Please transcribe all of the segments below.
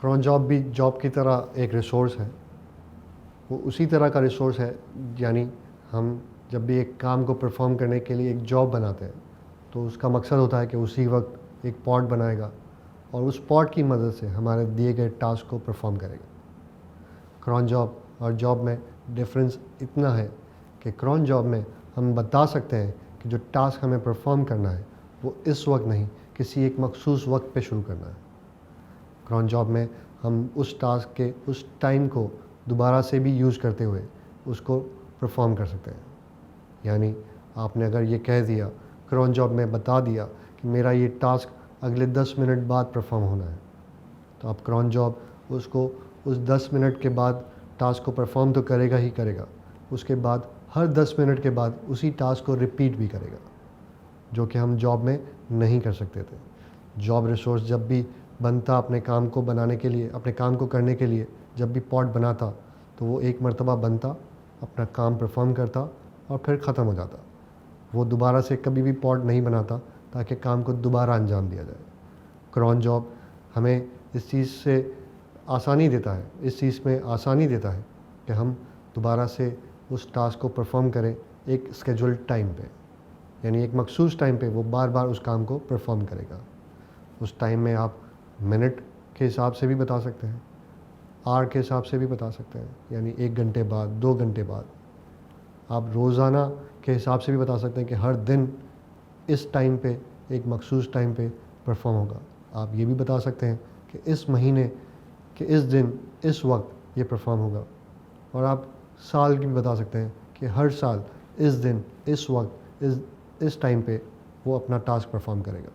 Cron job भी job की तरह एक रिसोर्स है। वो उसी तरह का रिसोर्स है, यानी हम जब भी एक काम को परफॉर्म करने के लिए एक जॉब बनाते हैं तो उसका मकसद होता है कि उसी वक्त एक पॉड बनाएगा और उस पॉड की मदद से हमारे दिए गए टास्क को परफॉर्म करेगा। क्रॉन जॉब और जॉब में डिफरेंस इतना है कि क्रॉन जॉब में हम बता सकते हैं कि जो टास्क हमें परफॉर्म करना है वो इस वक्त नहीं, किसी एक मखसूस वक्त पे शुरू करना है। क्रॉन जॉब में हम उस टास्क के उस टाइम को दोबारा से भी यूज़ करते हुए उसको परफॉर्म कर सकते हैं। यानी आपने अगर ये कह दिया, क्रॉन जॉब में बता दिया कि मेरा ये टास्क अगले 10 मिनट बाद परफॉर्म होना है, तो आप क्रॉन जॉब उसको उस 10 मिनट के बाद टास्क को परफॉर्म तो करेगा ही करेगा, उसके बाद हर 10 मिनट के बाद उसी टास्क को रिपीट भी करेगा, जो कि हम जॉब में नहीं कर सकते थे। जॉब रिसोर्स जब भी बनता अपने काम को बनाने के लिए, अपने काम को करने के लिए, जब भी पॉड बनाता तो वो एक मरतबा बनता, अपना काम परफॉर्म करता और फिर ख़त्म हो जाता। वो दोबारा से कभी भी पॉड नहीं बनाता ताकि काम को दोबारा अंजाम दिया जाए। क्रॉन जॉब हमें इस चीज़ से आसानी देता है, इस चीज़ में आसानी देता है कि हम दोबारा से उस टास्क को परफॉर्म करें एक स्केजुअल्ड टाइम पे, यानी एक मखसूस टाइम पे वो बार बार उस काम को परफॉर्म करेगा। उस टाइम में आप मिनट के हिसाब से भी बता सकते हैं, आवर के हिसाब से भी बता सकते हैं, यानी 1 घंटे बाद, 2 घंटे बाद। आप रोज़ाना के हिसाब से भी बता सकते हैं कि हर दिन इस टाइम पे, एक मखसूस टाइम पे परफॉर्म होगा। आप ये भी बता सकते हैं कि इस महीने के इस दिन इस वक्त ये परफॉर्म होगा। और आप साल की भी बता सकते हैं कि हर साल इस दिन इस वक्त इस टाइम पे वो अपना टास्क परफॉर्म करेगा।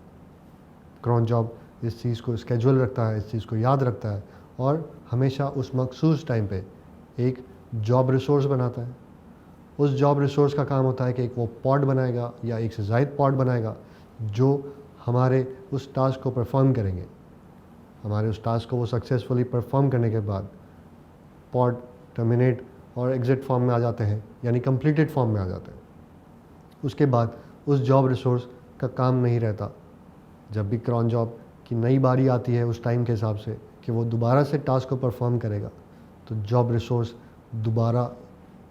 क्रॉन जॉब इस चीज़ को स्केजुअल रखता है, इस चीज़ को याद रखता है और हमेशा उस मखसूस टाइम पे एक जॉब रिसोर्स बनाता है। उस जॉब रिसोर्स का काम होता है कि एक वो पॉड बनाएगा या एक से ज़ायद पॉड बनाएगा जो हमारे उस टास्क को परफॉर्म करेंगे। हमारे उस टास्क को वो सक्सेसफुली परफॉर्म करने के बाद पॉड टर्मिनेट और एग्ज़िट फॉर्म में आ जाते हैं, यानी कंप्लीटेड फॉर्म में आ जाते हैं। उसके बाद उस जॉब रिसोर्स का काम नहीं रहता। जब भी क्रॉन जॉब की नई बारी आती है उस टाइम के हिसाब से कि वो दोबारा से टास्क को परफॉर्म करेगा, तो जॉब रिसोर्स दोबारा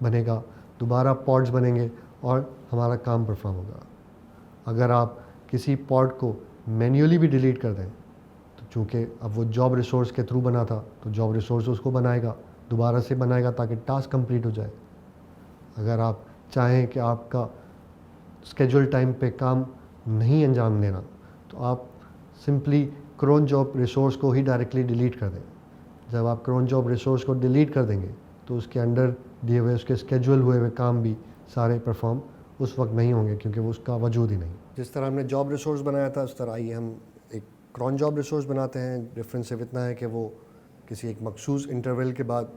बनेगा, दोबारा पॉड्स बनेंगे और हमारा काम परफॉर्म होगा। अगर आप किसी पॉड को मैन्युअली भी डिलीट कर दें तो चूँकि अब वो जॉब रिसोर्स के थ्रू बना था तो जॉब रिसोर्स उसको बनाएगा, दोबारा से बनाएगा ताकि टास्क कंप्लीट हो जाए। अगर आप चाहें कि आपका स्केजुअल टाइम पे काम नहीं अंजाम देना तो आप सिंपली क्रॉन जॉब रिसोर्स को ही डायरेक्टली डिलीट कर दें। जब आप क्रॉन जॉब रिसोर्स को डिलीट कर देंगे तो उसके अंडर दिए हुए, उसके स्केजुअल हुए हुए काम भी सारे परफॉर्म उस वक्त नहीं होंगे क्योंकि वो उसका वजूद ही नहीं। जिस तरह हमने जॉब रिसोर्स बनाया था उस तरह आइए हम एक क्रॉन जॉब रिसोर्स बनाते हैं। डिफरेंस सिर्फ इतना है कि वो किसी एक मखसूस इंटरवल के बाद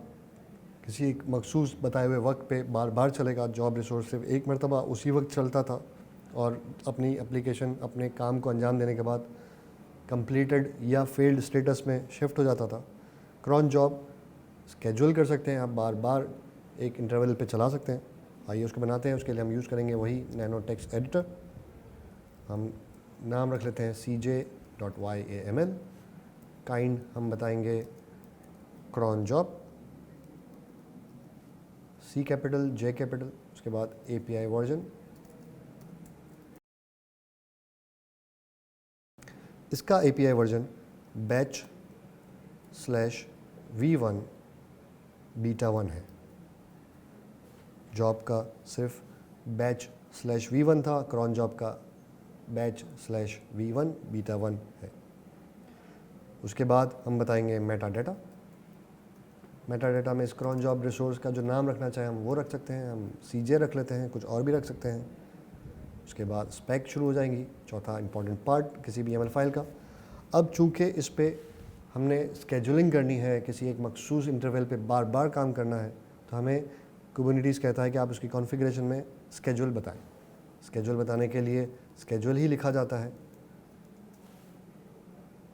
किसी एक मखसूस बताए हुए वक्त पे बार बार चलेगा। जॉब रिसोर्स सिर्फ एक मरतबा उसी वक्त चलता था और अपनी एप्लीकेशन अपने काम को अंजाम देने के बाद कंप्लीटेड या फेल्ड स्टेटस में शिफ्ट हो जाता था। क्रॉन जॉब स्केजुअल कर सकते हैं, आप बार बार एक इंटरवल पे चला सकते हैं। आइए उसको बनाते हैं। उसके लिए हम यूज़ करेंगे वही नैनो टेक्स्ट एडिटर। हम नाम रख लेते हैं cj.yaml। काइंड हम बताएंगे cron job, C capital J capital, उसके बाद API वर्जन। इसका API वर्जन batch/v1 बीटा 1 है। जॉब का सिर्फ batch/v1 था, क्रॉन जॉब का batch/v1 बीटा 1 है। उसके बाद हम बताएंगे मेटा डेटा। मेटा डेटा में इस क्रॉन जॉब रिसोर्स का जो नाम रखना चाहें हम वो रख सकते हैं। हम CJ रख लेते हैं, कुछ और भी रख सकते हैं। उसके बाद स्पेक शुरू हो जाएंगी, चौथा इंपॉर्टेंट पार्ट किसी भी YAML फाइल का। अब चूँकि इस पर हमने स्केजुलिंग करनी है, किसी एक मखसूस इंटरवल पे बार बार काम करना है, तो हमें कुबरनेटिस कहता है कि आप उसकी कॉन्फ़िगरेशन में स्केजुअल बताएं। स्केजुअल बताने के लिए स्केजुअल ही लिखा जाता है।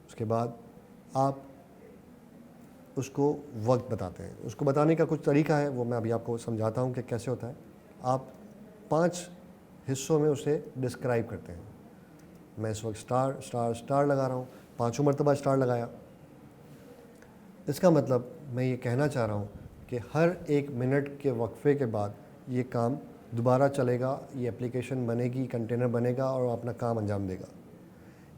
उसके बाद आप उसको वक्त बताते हैं। उसको बताने का कुछ तरीका है, वो मैं अभी आपको समझाता हूँ कि कैसे होता है। आप 5 हिस्सों में उसे डिस्क्राइब करते हैं। मैं इस वक्त स्टार स्टार स्टार लगा रहा हूँ, 5 मरतबा स्टार लगाया। इसका मतलब मैं ये कहना चाह रहा हूँ कि हर 1 मिनट के वक्फे के बाद ये काम दोबारा चलेगा, ये एप्लीकेशन बनेगी, कंटेनर बनेगा और अपना काम अंजाम देगा।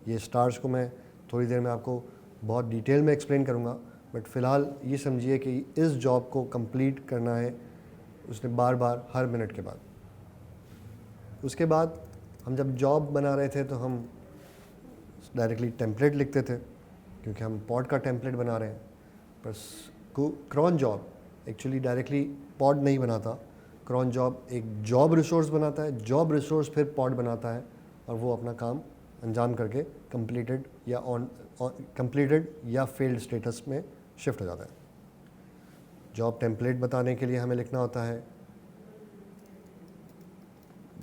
ये स्टार्स को मैं थोड़ी देर में आपको बहुत डिटेल में एक्सप्लेन करूँगा, बट फ़िलहाल ये समझिए कि इस जॉब को कंप्लीट करना है उसने बार बार हर मिनट के बाद। उसके बाद हम जब जॉब बना रहे थे तो हम डायरेक्टली टेम्पलेट लिखते थे, क्योंकि हम पॉड का टेम्पलेट बना रहे हैं। पर cron job actually directly pod नहीं बनाता। क्रॉन जॉब एक जॉब रिसोर्स बनाता है, जॉब रिसोर्स फिर पॉड बनाता है और वो अपना काम अंजाम करके कंप्लीटेड या फेल्ड स्टेटस में शिफ्ट हो जाता है। जॉब टेम्पलेट बताने के लिए हमें लिखना होता है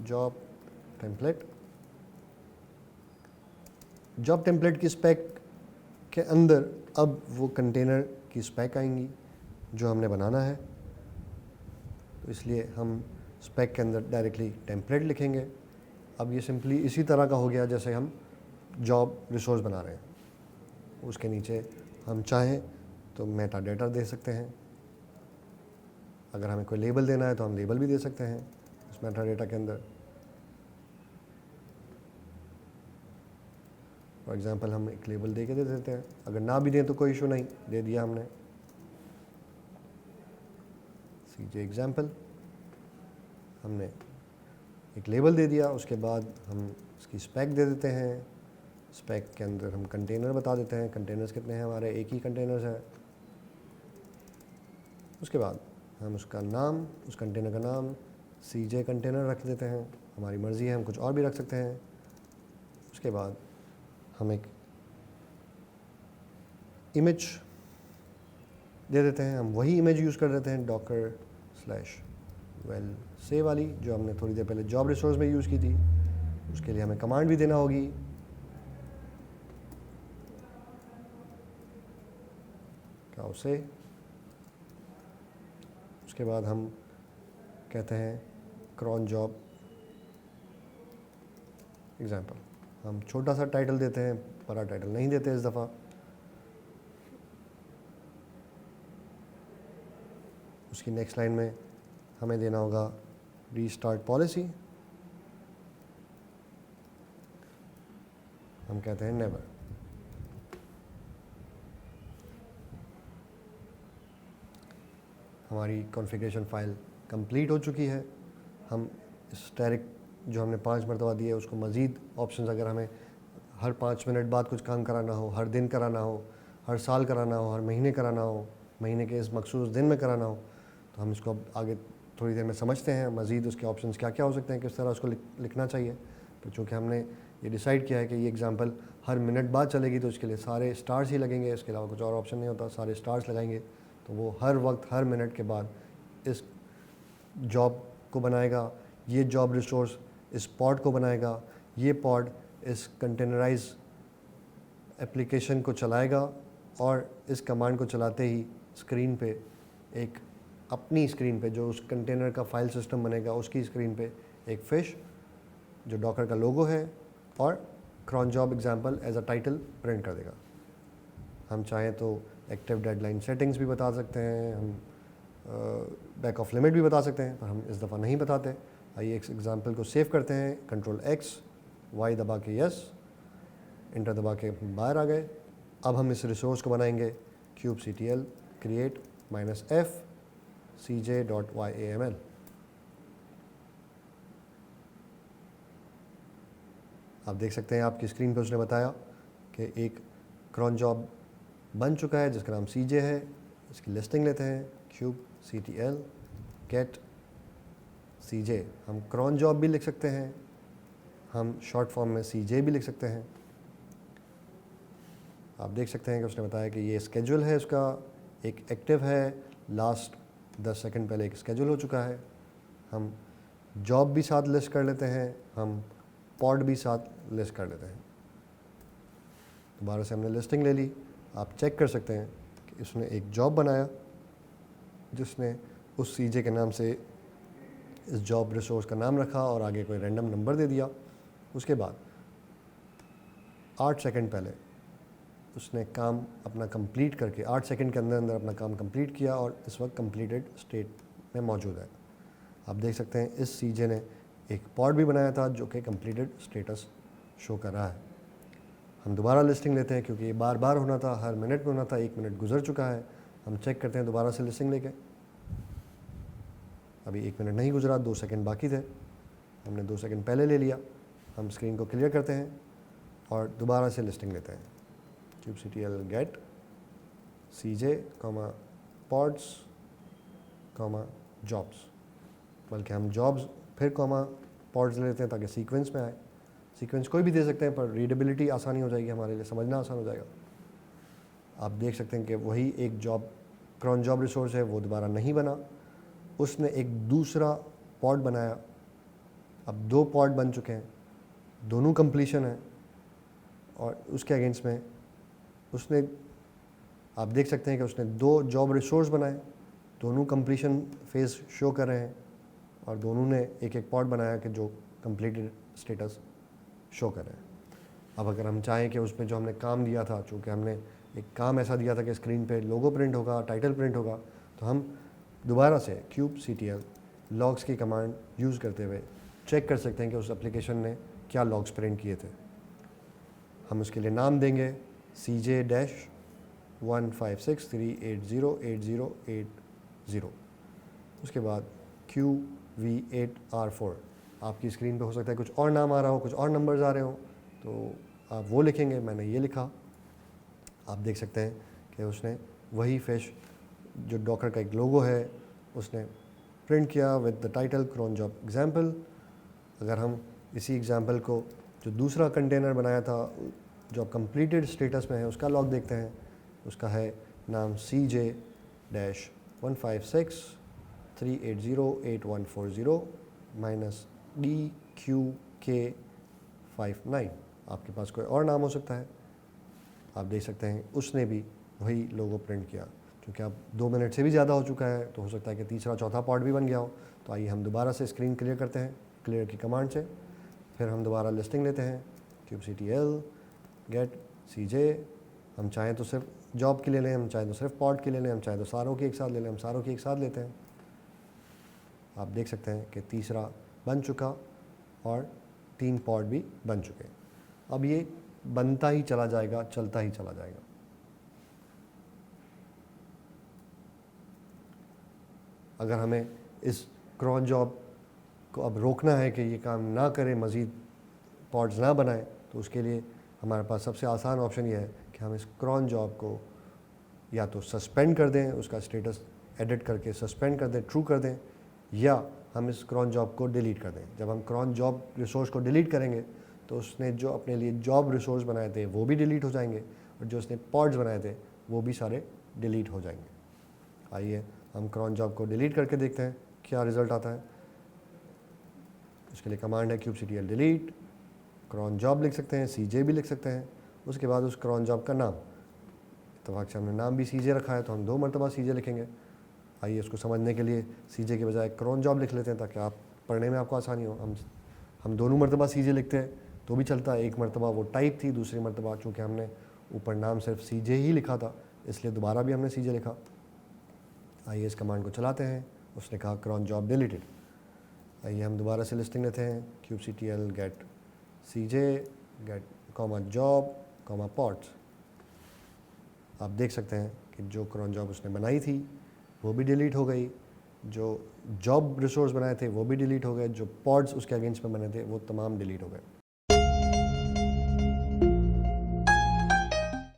जॉब टेम्पलेट। जॉब टेम्पलेट की स्पेक के अंदर अब वो कंटेनर की स्पेक आएंगी जो हमने बनाना है, तो इसलिए हम स्पेक के अंदर डायरेक्टली टेम्पलेट लिखेंगे। अब ये सिंपली इसी तरह का हो गया जैसे हम जॉब रिसोर्स बना रहे हैं। उसके नीचे हम चाहें तो मेटा डेटा दे सकते हैं। अगर हमें कोई लेबल देना है तो हम लेबल भी दे सकते हैं उस मेटा डेटा के अंदर। फॉर एग्जांपल हम एक लेबल दे के दे देते हैं, अगर ना भी दें तो कोई इशू नहीं, दे दिया हमने सीजे एग्जाम्पल, हमने एक लेबल दे दिया। उसके बाद हम इसकी स्पेक दे देते हैं। स्पेक के अंदर हम कंटेनर बता देते हैं, कंटेनर्स कितने हैं हमारे, एक ही कंटेनर्स है। उसके बाद हम उसका नाम, उस कंटेनर का नाम सीजे कंटेनर रख देते हैं। हमारी मर्ज़ी है, हम कुछ और भी रख सकते हैं। उसके बाद हम एक इमेज दे देते हैं, हम वही इमेज यूज़ कर देते हैं docker/well से वाली जो हमने थोड़ी देर पहले जॉब रिसोर्स में यूज़ की थी। उसके लिए हमें कमांड भी देना होगी, क्या उसे। उसके बाद हम कहते हैं क्रॉन जॉब एग्जाम्पल। हम छोटा सा टाइटल देते हैं, बड़ा टाइटल नहीं देते इस दफ़ा। उसकी नेक्स्ट लाइन में हमें देना होगा रीस्टार्ट पॉलिसी। हम कहते हैं नेवर। हमारी कॉन्फ़िगरेशन फाइल कंप्लीट हो चुकी है। हम इस डायरेक्ट जो हमने 5 मरतबा दिए उसको मज़ीद ऑप्शंस, अगर हमें हर 5 मिनट बाद कुछ काम कराना हो, हर दिन कराना हो, हर साल कराना हो, हर महीने कराना हो, महीने के इस मखसूस दिन में कराना हो, तो हम इसको अब आगे थोड़ी देर में समझते हैं मज़ीद उसके ऑप्शंस क्या क्या हो सकते हैं, किस तरह उसको लिखना चाहिए। तो चूँकि हमने ये डिसाइड किया है कि ये एग्जांपल हर मिनट बाद चलेगी, तो इसके लिए सारे स्टार्स ही लगेंगे, इसके अलावा कुछ और ऑप्शन नहीं होता। सारे स्टार्स लगाएंगे तो वो हर वक्त हर मिनट के बाद इस जॉब को बनाएगा, ये जॉब रिसोर्स इस पॉड को बनाएगा, ये पॉड इस कंटेनराइज एप्लीकेशन को चलाएगा और इस कमांड को चलाते ही स्क्रीन पे एक अपनी स्क्रीन पे जो उस कंटेनर का फाइल सिस्टम बनेगा उसकी स्क्रीन पे एक फ़िश जो डॉकर का लोगो है और cron job example as a title print कर देगा। हम चाहें तो एक्टिव डेडलाइन सेटिंग्स भी बता सकते हैं, हम बैक ऑफ लिमिट भी बता सकते हैं, पर हम इस दफ़ा नहीं बताते। आइए इस एग्जाम्पल को सेव करते हैं, Ctrl+X Y दबा के यस, इंटर दबा के बाहर आ गए। अब हम इस रिसोर्स को बनाएंगे kubectl create -f cj.yaml। आप देख सकते हैं आपकी स्क्रीन पर उसने बताया कि एक क्रॉन जॉब बन चुका है जिसका नाम CJ है। इसकी लिस्टिंग लेते हैं kubectl get CJ। हम क्रॉन जॉब भी लिख सकते हैं, हम शॉर्ट फॉर्म में CJ भी लिख सकते हैं। आप देख सकते हैं कि उसने बताया कि ये स्केड्यूल है, उसका एक एक्टिव है, लास्ट 10 सेकंड पहले एक स्केड्यूल हो चुका है। हम जॉब भी साथ लिस्ट कर लेते हैं, हम पॉड भी साथ लिस्ट कर लेते हैं। दोबारा से हमने लिस्टिंग ले ली। आप चेक कर सकते हैं कि इसने एक जॉब बनाया जिसने उस CJ के नाम से इस जॉब रिसोर्स का नाम रखा और आगे कोई रैंडम नंबर दे दिया। उसके बाद 8 सेकंड पहले उसने काम अपना कंप्लीट करके 8 सेकंड के अंदर अंदर अपना काम कंप्लीट किया और इस वक्त कंप्लीटेड स्टेट में मौजूद है। आप देख सकते हैं इस सीजे ने एक पॉड भी बनाया था जो कि कंप्लीटेड स्टेटस शो कर रहा है। हम दोबारा लिस्टिंग लेते हैं क्योंकि ये बार बार होना था, हर मिनट में होना था, 1 मिनट गुजर चुका है। हम चेक करते हैं दोबारा से लिस्टिंग लेके। अभी 1 मिनट नहीं गुजरा, 2 सेकंड बाकी थे, हमने 2 सेकंड पहले ले लिया। हम स्क्रीन को क्लियर करते हैं और दोबारा से लिस्टिंग लेते हैं। kubectl get cj, pods, jobs, बल्कि हम जॉब्स फिर पॉड्स ले लेते हैं ताकि सीक्वेंस में आए। सीक्वेंस कोई भी दे सकते हैं पर रीडेबिलिटी आसानी हो जाएगी, हमारे लिए समझना आसान हो जाएगा। आप देख सकते हैं कि वही एक जॉब क्रॉन जॉब रिसोर्स है, वो दोबारा नहीं बना, उसने एक दूसरा पॉड बनाया। अब 2 पॉड बन चुके हैं, दोनों कंप्लीशन है और उसके अगेंस्ट में उसने, आप देख सकते हैं कि उसने 2 जॉब रिसोर्स बनाए, दोनों कंप्लीशन फेज शो कर रहे हैं और दोनों ने एक एक पॉड बनाया कि जो कंप्लीटेड स्टेटस शो कर रहे हैं। अब अगर हम चाहें कि उसमें जो हमने काम दिया था, चूँकि हमने एक काम ऐसा दिया था कि स्क्रीन पे लोगो प्रिंट होगा, टाइटल प्रिंट होगा, तो हम दोबारा से kubectl लॉग्स की कमांड यूज़ करते हुए चेक कर सकते हैं कि उस एप्लीकेशन ने क्या लॉग्स प्रिंट किए थे। हम उसके लिए नाम देंगे cj-1563808080। उसके बाद qv8r4, आपकी स्क्रीन पे हो सकता है कुछ और नाम आ रहा हो, कुछ और नंबर्स आ रहे हो, तो आप वो लिखेंगे। मैंने ये लिखा। आप देख सकते हैं कि उसने वही फिश जो डॉकर का एक लोगो है उसने प्रिंट किया with the title Crohn job example. अगर हम इसी एग्जाम्पल को जो दूसरा कंटेनर बनाया था जो अब कंप्लीटेड स्टेटस में है उसका लॉग देखते हैं, उसका है नाम cj-15638108140-DQK59। आपके पास कोई और नाम हो सकता है। आप देख सकते हैं उसने भी वही लोगो प्रिंट किया। क्योंकि अब 2 मिनट से भी ज़्यादा हो चुका है तो हो सकता है कि तीसरा चौथा पॉड भी बन गया हो। तो आइए हम दोबारा से स्क्रीन क्लियर करते हैं क्लियर की कमांड से। फिर हम दोबारा लिस्टिंग लेते हैं kubectl गेट cj। हम चाहें तो सिर्फ जॉब के ले लें, हम चाहें तो सिर्फ पॉड के ले लें, हम चाहें तो सारों की एक साथ ले लें, हम सारों की एक साथ लेते हैं। आप देख सकते हैं कि तीसरा बन चुका और 3 पॉड भी बन चुके। अब ये बनता ही चला जाएगा, चलता ही चला जाएगा। अगर हमें इस क्रॉन जॉब को अब रोकना है कि ये काम ना करे, मज़ीद पॉड्स ना बनाए, तो उसके लिए हमारे पास सबसे आसान ऑप्शन ये है कि हम इस क्रॉन जॉब को या तो सस्पेंड कर दें, उसका स्टेटस एडिट करके सस्पेंड कर दें, ट्रू कर दें, या हम इस क्रॉन जॉब को डिलीट कर दें। जब हम क्रॉन जॉब रिसोर्स को डिलीट करेंगे तो उसने जो अपने लिए जॉब रिसोर्स बनाए थे वो भी डिलीट हो जाएंगे और जो उसने पॉड्स बनाए थे वो भी सारे डिलीट हो जाएंगे। आइए हम क्रॉन जॉब को डिलीट करके देखते हैं क्या रिज़ल्ट आता है। उसके लिए कमांड है kubectl डिलीट, क्रॉन जॉब लिख सकते हैं, cj भी लिख सकते हैं। उसके बाद उस क्रॉन जॉब का नाम, इत्तेफाक से हमने नाम भी cj रखा है तो हम 2 मरतबा cj लिखेंगे। आइए इसको समझने के लिए cj के बजाय क्रॉन जॉब लिख लेते हैं ताकि आप पढ़ने में आपको आसानी हो। हम दोनों मरतबा cj लिखते हैं तो भी चलता है। एक मरतबा वो टाइप थी, दूसरी मरतबा चूँकि हमने ऊपर नाम सिर्फ cj ही लिखा था इसलिए दोबारा भी हमने cj लिखा। आइए इस कमांड को चलाते हैं। उसने कहा क्रॉन जॉब डिलीटेड। आइए हम दोबारा से लिस्टिंग लेते हैं kubectl get cj get job pods. आप देख सकते हैं कि जो क्रॉन जॉब उसने बनाई थी वो भी डिलीट हो गई, जो जॉब रिसोर्स बनाए थे वो भी डिलीट हो गए, जो पॉड्स उसके अगेंस्ट में बने थे वो तमाम डिलीट हो गए।